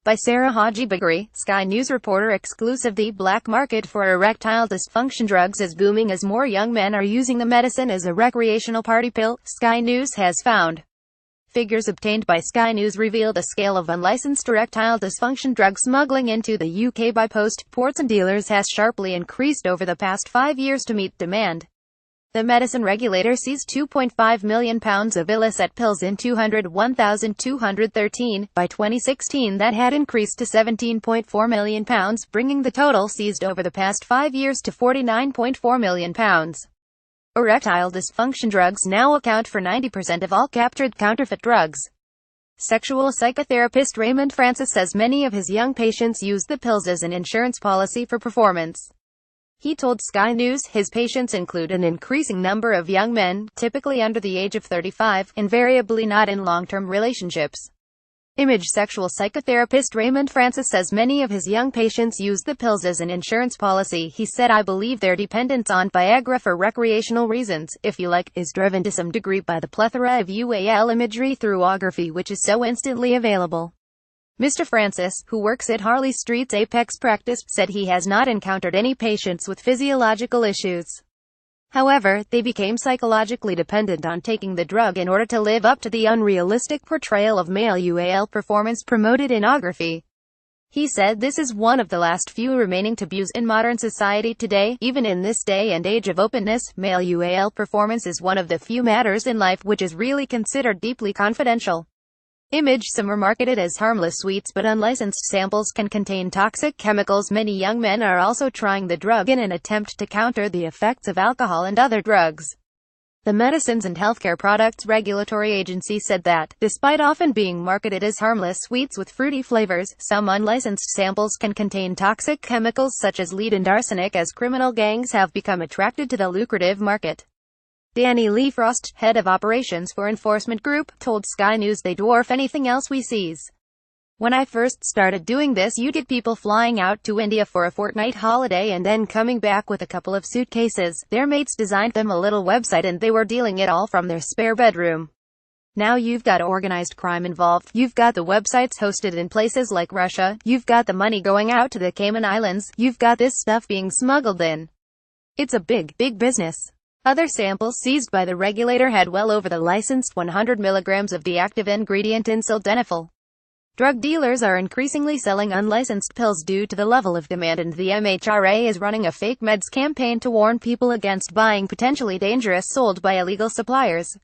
By Sarah Haji Bagri, Sky News reporter exclusive. The black market for erectile dysfunction drugs is booming as more young men are using the medicine as a recreational party pill, Sky News has found. Figures obtained by Sky News reveal the scale of unlicensed erectile dysfunction drug smuggling into the UK by post, ports and dealers has sharply increased over the past 5 years to meet demand. The medicine regulator seized £2.5 million of illicit pills in 201,213. By 2016 that had increased to £17.4 million, bringing the total seized over the past 5 years to £49.4 million. Erectile dysfunction drugs now account for 90% of all captured counterfeit drugs. Sexual psychotherapist Raymond Francis says many of his young patients use the pills as an insurance policy for performance. He told Sky News his patients include an increasing number of young men, typically under the age of 35, invariably not in long-term relationships. Image sexual psychotherapist Raymond Francis says many of his young patients use the pills as an insurance policy. He said, "I believe their dependence on Viagra for recreational reasons, if you like, is driven to some degree by the plethora of UAL imagery through ography which is so instantly available." Mr. Francis, who works at Harley Street's Apex practice, said he has not encountered any patients with physiological issues. However, they became psychologically dependent on taking the drug in order to live up to the unrealistic portrayal of male UAL performance promoted in ography. He said this is one of the last few remaining taboos in modern society today. Even in this day and age of openness, male UAL performance is one of the few matters in life which is really considered deeply confidential. Image some are marketed as harmless sweets, but unlicensed samples can contain toxic chemicals. Many young men are also trying the drug in an attempt to counter the effects of alcohol and other drugs. The Medicines and Healthcare Products Regulatory Agency said that, despite often being marketed as harmless sweets with fruity flavors, some unlicensed samples can contain toxic chemicals such as lead and arsenic, as criminal gangs have become attracted to the lucrative market. Danny Lee Frost, head of operations for Enforcement Group, told Sky News they dwarf anything else we seize. "When I first started doing this, you'd get people flying out to India for a fortnight holiday and then coming back with a couple of suitcases. Their mates designed them a little website and they were dealing it all from their spare bedroom. Now you've got organized crime involved, you've got the websites hosted in places like Russia, you've got the money going out to the Cayman Islands, you've got this stuff being smuggled in. It's a big business." Other samples seized by the regulator had well over the licensed 100 milligrams of the active ingredient in sildenafil. Drug dealers are increasingly selling unlicensed pills due to the level of demand, and the MHRA is running a fake meds campaign to warn people against buying potentially dangerous sold by illegal suppliers.